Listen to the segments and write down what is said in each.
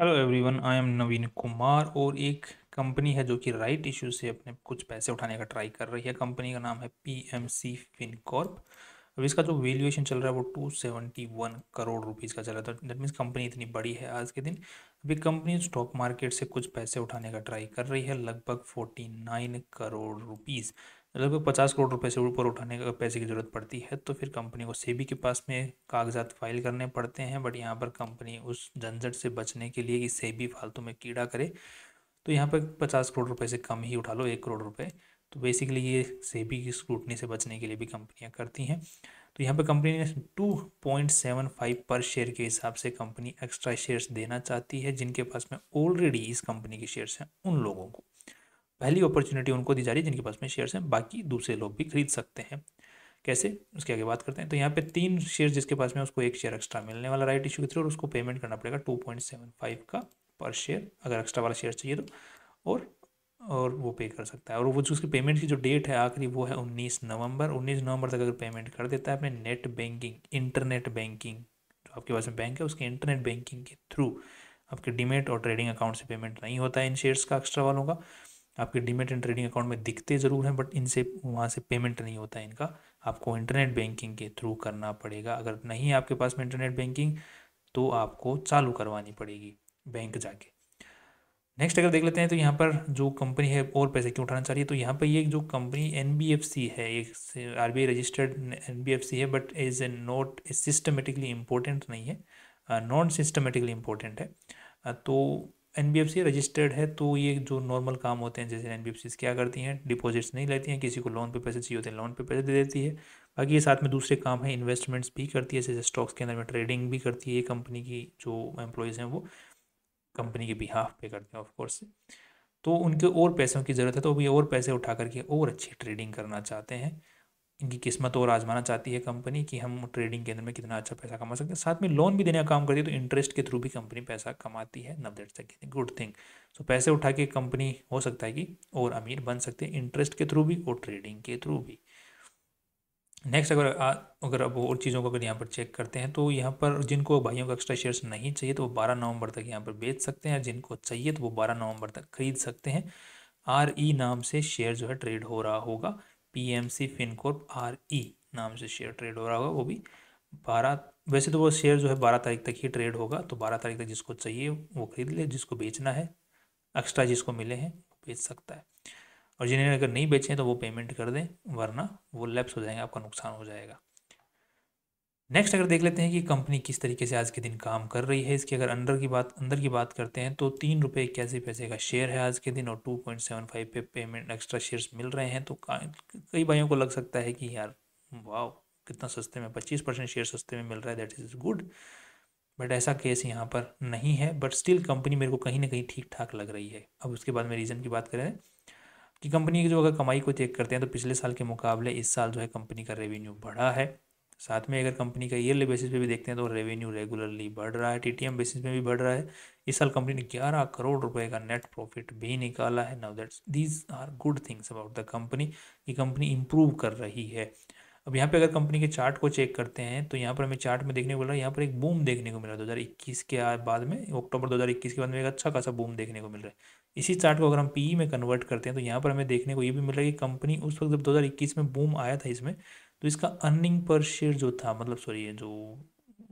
Hello everyone, I am नवीन कुमार। और एक company है जो कि राइट इशू से अपने कुछ पैसे उठाने का ट्राई कर रही है। कंपनी का नाम है पीएमसी फिनकॉर्प। अब इसका जो वैल्यूएशन चल रहा है वो 271 करोड़ रुपीस का चल रहा था। दैट मीन्स कंपनी इतनी बड़ी है आज के दिन। अभी कंपनी स्टॉक मार्केट से कुछ पैसे उठाने का ट्राई कर रही है, लगभग 49 करोड़ रुपीस। लगभग 50 करोड़ रुपए से ऊपर उठाने का पैसे की जरूरत पड़ती है, तो फिर कंपनी को सेबी के पास में कागजात फाइल करने पड़ते हैं। बट यहाँ पर कंपनी उस झंझट से बचने के लिए कि सेबी फालतू में कीड़ा करे, तो यहाँ पर 50 करोड़ रुपए से कम ही उठा लो, 1 करोड़ रुपए। तो बेसिकली ये सेबी की स्क्रूटनी से बचने के लिए भी कंपनियां करती हैं। तो यहाँ पर कंपनी ने 2.75 पर शेयर के हिसाब से कंपनी एक्स्ट्रा शेयर्स देना चाहती है। जिनके पास में ऑलरेडी इस कंपनी के शेयर्स हैं उन लोगों को पहली अपॉर्चुनिटी उनको दी जा रही है जिनके पास में शेयर्स हैं, बाकी दूसरे लोग भी खरीद सकते हैं। कैसे, उसके आगे बात करते हैं। तो यहाँ पे 3 शेयर जिसके पास में, उसको 1 शेयर एक्स्ट्रा मिलने वाला राइट इशू के थ्रू, और उसको पेमेंट करना पड़ेगा 2.75 का पर शेयर अगर एक्स्ट्रा वाला शेयर चाहिए तो। और और वो पे कर सकता है। और वो जो उसकी पेमेंट की जो डेट है आखिरी, वो है 19 नवंबर। 19 नवंबर तक अगर पेमेंट कर देता है अपने नेट बैंकिंग, इंटरनेट बैंकिंग, जो आपके पास में बैंक है उसके इंटरनेट बैंकिंग के थ्रू, आपके डीमेट और ट्रेडिंग अकाउंट से पेमेंट नहीं होता है इन शेयर्स का एक्स्ट्रा वालों का। आपके डीमेट एंड ट्रेडिंग अकाउंट में दिखते ज़रूर हैं, बट इनसे वहाँ से पेमेंट नहीं होता है इनका। आपको इंटरनेट बैंकिंग के थ्रू करना पड़ेगा। अगर नहीं है आपके पास में इंटरनेट बैंकिंग, तो आपको चालू करवानी पड़ेगी बैंक जाके। नेक्स्ट अगर देख लेते हैं, तो यहाँ पर जो कंपनी है और पैसे क्यों उठाना चाह रही है, तो यहाँ पर ये जो कंपनी एनबीएफसी है, एक आरबीआई रजिस्टर्ड एनबीएफसी है, but is a not systematically important नहीं है, नॉन सिस्टमेटिकली इम्पोर्टेंट है। तो एनबीएफसी रजिस्टर्ड है, तो ये जो नॉर्मल काम होते हैं, जैसे एनबीएफसी क्या करती हैं, डिपॉजिट्स नहीं लेती हैं, किसी को लोन पे पैसे चाहिए होते हैं लोन पे पैसे दे देती है। बाकी ये साथ में दूसरे काम है, इन्वेस्टमेंट्स भी करती है, जैसे स्टॉक्स के अंदर में ट्रेडिंग भी करती है। ये कंपनी की जो एम्प्लॉयज़ हैं वो कंपनी के बिहाफ पे करते हैं ऑफ कोर्स। तो उनके और पैसों की ज़रूरत है, तो वो ये और पैसे उठा करके और अच्छी ट्रेडिंग करना चाहते हैं। इनकी किस्मत और आजमाना चाहती है कंपनी कि हम ट्रेडिंग के अंदर में कितना अच्छा पैसा कमा सकते हैं। साथ में लोन भी देने का काम करती है, तो इंटरेस्ट के थ्रू भी कंपनी पैसा कमाती है। नव दैट्स अ गुड थिंग। सो पैसे उठा के कंपनी हो सकता है कि और अमीर बन सकते हैं, इंटरेस्ट के थ्रू भी और ट्रेडिंग के थ्रू भी। नेक्स्ट अगर अब और चीज़ों को अगर यहाँ पर चेक करते हैं, तो यहाँ पर जिनको भाइयों को एक्स्ट्रा शेयर्स नहीं चाहिए तो वो 12 नवंबर तक यहाँ पर बेच सकते हैं। जिनको चाहिए तो वो 12 नवंबर तक खरीद सकते हैं। नाम से शेयर जो है ट्रेड हो रहा होगा। पीएमसी फिनकॉर्प नाम से शेयर ट्रेड हो रहा होगा, वो भी 12। वैसे तो वो शेयर जो है 12 तारीख तक ही ट्रेड होगा, तो 12 तारीख तक जिसको चाहिए वो खरीद ले, जिसको बेचना है एक्स्ट्रा जिसको मिले हैं वो बेच सकता है। और जिन्हें अगर नहीं बेचे हैं तो वो पेमेंट कर दें, वरना वो लैप्स हो जाएंगे, आपका नुकसान हो जाएगा। नेक्स्ट अगर देख लेते हैं कि कंपनी किस तरीके से आज के दिन काम कर रही है, इसकी अगर अंदर की बात करते हैं, तो 3 रुपये 81 पैसे का शेयर है आज के दिन, और 2.75 पे पेमेंट एक्स्ट्रा शेयर्स मिल रहे हैं। तो कई भाइयों को लग सकता है कि यार वाह, कितना सस्ते में 25% शेयर सस्ते में मिल रहा है, दैट इज़ गुड। बट ऐसा केस यहाँ पर नहीं है। बट स्टिल कंपनी मेरे को कहीं ना कहीं ठीक ठाक लग रही है। अब उसके बाद में रीज़न की बात करें कि कंपनी की जो अगर कमाई को चेक करते हैं, तो पिछले साल के मुकाबले इस साल जो है कंपनी का रेवेन्यू बढ़ा है। साथ में अगर कंपनी का ईयरली बेसिस पे भी देखते हैं तो रेवेन्यू रेगुलरली बढ़ रहा है, टीटीएम बेसिस पे भी बढ़ रहा है। इस साल कंपनी ने 11 करोड़ रुपए का नेट प्रॉफिट भी निकाला है। Now that's these are good things about the company, कि कंपनी इंप्रूव कर रही है। अब यहाँ पे अगर कंपनी के चार्ट को चेक करते हैं, तो यहाँ पर हमें चार्ट में देखने को मिल रहा है, यहाँ पर एक बूम देखने को मिल रहा है 2021 के बाद में, अक्टूबर 2021 के बाद में एक अच्छा खासा बूम देखने को मिल रहा है। इसी चार्ट को अगर हम पीई में कन्वर्ट करते हैं, तो यहाँ पर हमें देखने को ये भी मिल रहा है कि कंपनी उस वक्त जब 2021 में बूम आया था इसमें, तो इसका अर्निंग पर शेयर जो था, मतलब सॉरी, ये जो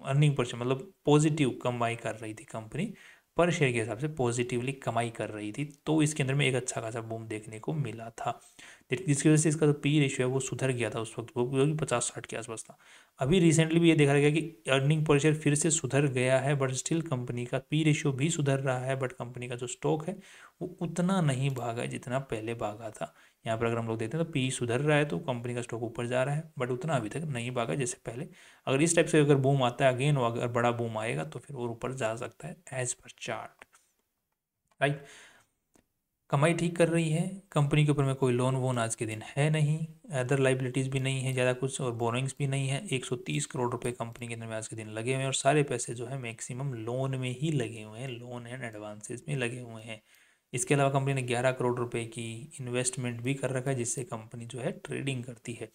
अर्निंग पर शेयर मतलब पॉजिटिव कमाई कर रही थी कंपनी, पर शेयर के हिसाब से पॉजिटिवली कमाई कर रही थी। तो इसके अंदर में एक अच्छा खासा बूम देखने को मिला था, जिसकी वजह से इसका जो पी रेशियो है वो सुधर गया था। उस वक्त वो भी 50-60 के आसपास था। अभी रिसेंटली भी ये देखा गया कि अर्निंग पर शेयर फिर से सुधर गया है, बट स्टिल कंपनी का पी रेशियो भी सुधर रहा है, बट कंपनी का जो स्टॉक है वो उतना नहीं भागा है जितना पहले भागा था। यहाँ पर अगर हम लोग देखते हैं तो पी सुधर रहा है, तो कंपनी का स्टॉक ऊपर जा रहा है, बट उतना अभी तक नहीं भागा जैसे पहले। अगर इस टाइप से अगर बूम आता है अगेन, अगर बड़ा बूम आएगा तो फिर और ऊपर जा सकता है एज पर चार्ट, राइट। कमाई ठीक कर रही है कंपनी के ऊपर में, कोई लोन वोन आज के दिन है नहीं, अदर लाइबिलिटीज़ भी नहीं है ज़्यादा कुछ, और बोरोइंग्स भी नहीं है। 130 करोड़ रुपए कंपनी के अंदर में आज के दिन लगे हुए हैं, और सारे पैसे जो है मैक्सिमम लोन में ही लगे हुए हैं, लोन एंड एडवांसेस में लगे हुए हैं। इसके अलावा कंपनी ने 11 करोड़ रुपए की इन्वेस्टमेंट भी कर रखा है, जिससे कंपनी जो है ट्रेडिंग करती है।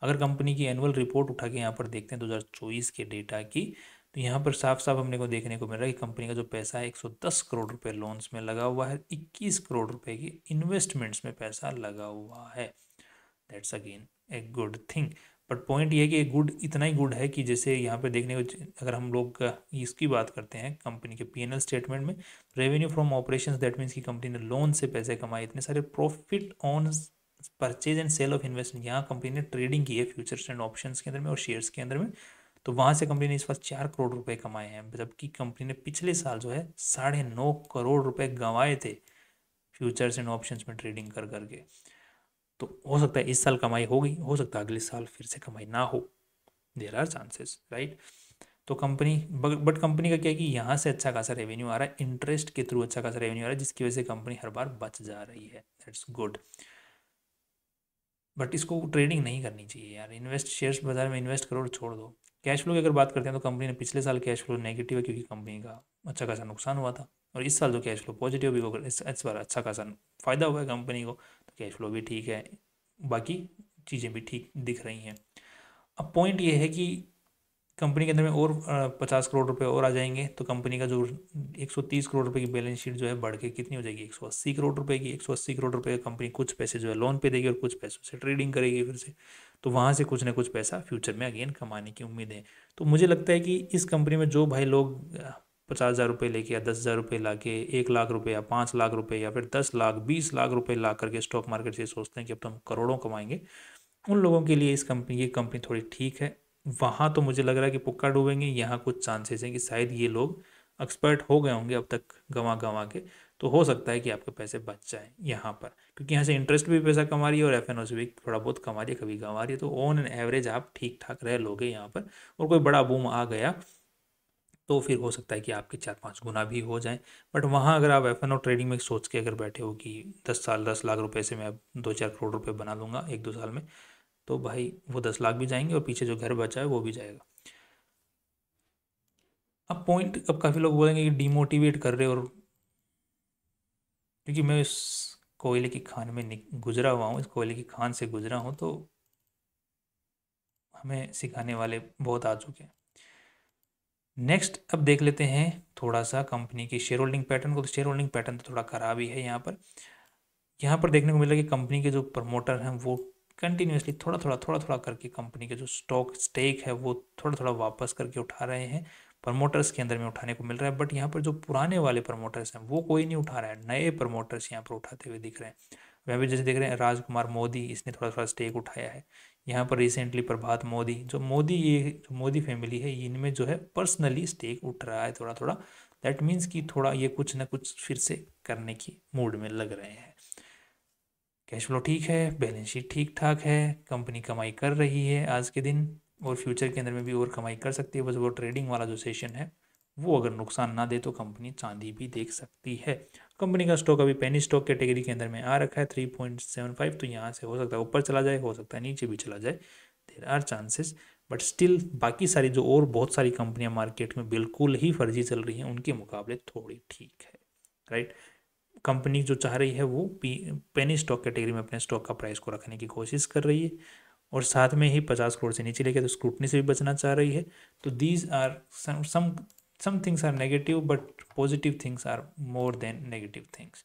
अगर कंपनी की एनुअल रिपोर्ट उठा के यहाँ पर देखते हैं 2024 के डेटा की, तो यहाँ पर साफ साफ अपने को देखने को मिल रहा है कि कंपनी का जो पैसा है 110 करोड़ रुपए लोन्स में लगा हुआ है, 21 करोड़ रुपए की इन्वेस्टमेंट्स में पैसा लगा हुआ है। That's again a good thing. But point ये है कि गुड इतना ही गुड है कि जैसे यहाँ पे देखने को अगर हम लोग इसकी बात करते हैं कंपनी के पीएनएल स्टेटमेंट में, revenue from operations, that means कि कंपनी ने लोन से पैसे कमाए इतने सारे, profit on purchase and sale of investment, यहाँ कंपनी ने ट्रेडिंग की है फ्यूचर्स एंड ऑप्शंस के अंदर में और शेयर्स के अंदर में, तो वहाँ से कंपनी ने इस बार 4 करोड़ रुपए कमाए हैं, जबकि कंपनी ने पिछले साल जो है 9.5 करोड़ रुपए गंवाए थे फ्यूचर्स एंड ऑप्शंस में ट्रेडिंग कर करके। तो हो सकता है इस साल कमाई हो गई, हो सकता है अगले साल फिर से कमाई ना हो, देयर आर चांसेस, राइट। तो कंपनी बट कंपनी का क्या है कि यहाँ से अच्छा खासा रेवेन्यू आ रहा है, इंटरेस्ट के थ्रू अच्छा खासा रेवेन्यू आ रहा है, जिसकी वजह से कंपनी हर बार बच जा रही है, दैट्स गुड। बट इसको ट्रेडिंग नहीं करनी चाहिए यार, इन्वेस्ट शेयर्स बाजार में इन्वेस्ट करो और छोड़ दो। कैश फ्लो की अगर बात करते हैं तो कंपनी ने पिछले साल कैश फ्लो नेगेटिव है क्योंकि कंपनी का अच्छा खासा नुकसान हुआ था, और इस साल जो कैश फ्लो पॉजिटिव भी होगा, इस बार अच्छा खासा फायदा हुआ है कंपनी को, तो कैश फ्लो भी ठीक है, बाकी चीज़ें भी ठीक दिख रही हैं। अब पॉइंट ये है कि कंपनी के अंदर में और 50 करोड़ रुपए और आ जाएंगे तो कंपनी का जो 130 करोड़ रुपए की बैलेंस शीट जो है बढ़ के कितनी हो जाएगी, 180 करोड़ रुपए की। 180 करोड़ रुपए कंपनी कुछ पैसे जो है लोन पे देगी और कुछ पैसों से ट्रेडिंग करेगी फिर से, तो वहाँ से कुछ ना कुछ पैसा फ्यूचर में अगेन कमाने की उम्मीद है। तो मुझे लगता है कि इस कंपनी में जो भाई लोग 50,000 रुपये लेके या 10,000 रुपये ला के 1 लाख रुपये या 5 लाख रुपये या फिर 10 लाख 20 लाख रुपये ला करके स्टॉक मार्केट से सोचते हैं कि अब तो हम करोड़ों कमाएंगे, उन लोगों के लिए ये कंपनी थोड़ी ठीक है। वहाँ तो मुझे लग रहा है कि पुक्का डूबेंगे, यहाँ कुछ चांसेस हैं कि शायद ये लोग एक्सपर्ट हो गए होंगे अब तक गंवा गंवा के, तो हो सकता है कि आपके पैसे बच जाएं यहाँ पर, क्योंकि यहाँ से इंटरेस्ट भी पैसा कमा रही है और एफएनओ से भी थोड़ा बहुत कमा रही है, कभी कमा रही है, तो ऑन एन एवरेज आप ठीक ठाक रह लोगे यहाँ पर। और कोई बड़ा बूम आ गया तो फिर हो सकता है कि आपके 4-5 गुना भी हो जाएं। बट वहाँ अगर आप एफएनओ ट्रेडिंग में सोच के अगर बैठे हो कि 10 साल 10 लाख रुपए से मैं 2-4 करोड़ रुपए बना लूँगा 1-2 साल में, तो भाई वो 10 लाख भी जाएंगे और पीछे जो घर बचा है वो भी जाएगा। अब काफ़ी लोग बोलेंगे कि डिमोटिवेट कर रहे, और क्योंकि मैं इस कोयले की खान में गुजरा हुआ हूँ, इस कोयले की खान से गुजरा हूँ, तो हमें सिखाने वाले बहुत आ चुके हैं। नेक्स्ट अब देख लेते हैं थोड़ा सा कंपनी की शेयर होल्डिंग पैटर्न को। तो शेयर होल्डिंग पैटर्न तो थोड़ा खराब ही है यहाँ पर देखने को मिल रहा है कि कंपनी के जो प्रमोटर हैं वो कंटिन्यूसली थोड़ा थोड़ा करके कंपनी के जो स्टेक है वो थोड़ा थोड़ा वापस करके उठा रहे हैं, प्रमोटर्स के अंदर में उठाने को मिल रहा है। बट यहाँ पर जो पुराने वाले प्रमोटर्स हैं वो कोई नहीं उठा रहा है, नए प्रमोटर्स यहाँ पर उठाते हुए दिख रहे हैं। वह भी जैसे देख रहे हैं राजकुमार मोदी, इसने थोड़ा थोड़ा स्टेक उठाया है। यहाँ पर रिसेंटली प्रभात मोदी, ये जो मोदी फैमिली है इनमें जो है पर्सनली स्टेक उठ रहा है थोड़ा थोड़ा। दैट मीन्स कि थोड़ा ये कुछ ना कुछ फिर से करने की मूड में लग रहे हैं। कैश फ्लो ठीक है, बैलेंस शीट ठीक ठाक है, कंपनी कमाई कर रही है आज के दिन, और फ्यूचर के अंदर में भी और कमाई कर सकती है। बस वो ट्रेडिंग वाला जो सेशन है वो अगर नुकसान ना दे तो कंपनी चांदी भी देख सकती है। कंपनी का स्टॉक अभी पेनी स्टॉक कैटेगरी के अंदर में आ रखा है 3.75, तो यहाँ से हो सकता है ऊपर चला जाए, हो सकता है नीचे भी चला जाए, there are chances. But still बाकी सारी जो और बहुत सारी कंपनियां मार्केट में बिल्कुल ही फर्जी चल रही हैं उनके मुकाबले थोड़ी ठीक है, राइट। कंपनी जो चाह रही है वो पेनी स्टॉक कैटेगरी में अपने स्टॉक का प्राइस को रखने की कोशिश कर रही है, और साथ में ही 50 करोड़ से नीचे लेके तो स्क्रूटनी से भी बचना चाह रही है। तो these are some things are negative but positive things are more than negative things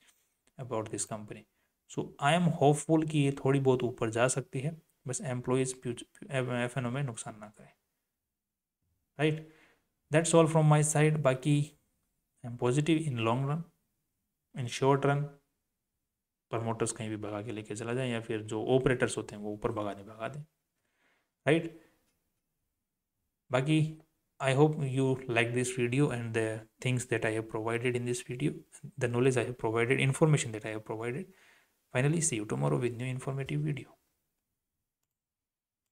about this company. So I am hopeful कि ये थोड़ी बहुत ऊपर जा सकती है, बस एम्प्लॉयज़ एफएनओ में नुकसान ना करें, right. That's all from my side. बाकी I am positive in long run, in short run promoters कहीं भी भगा के लेके चला जाए या फिर जो ऑपरेटर्स होते हैं वो ऊपर भगा दें, राइट। बाकी I hope you like this video and the things that I have provided in this video, the knowledge I have provided, information that I have provided. Finally, see you tomorrow with new informative video.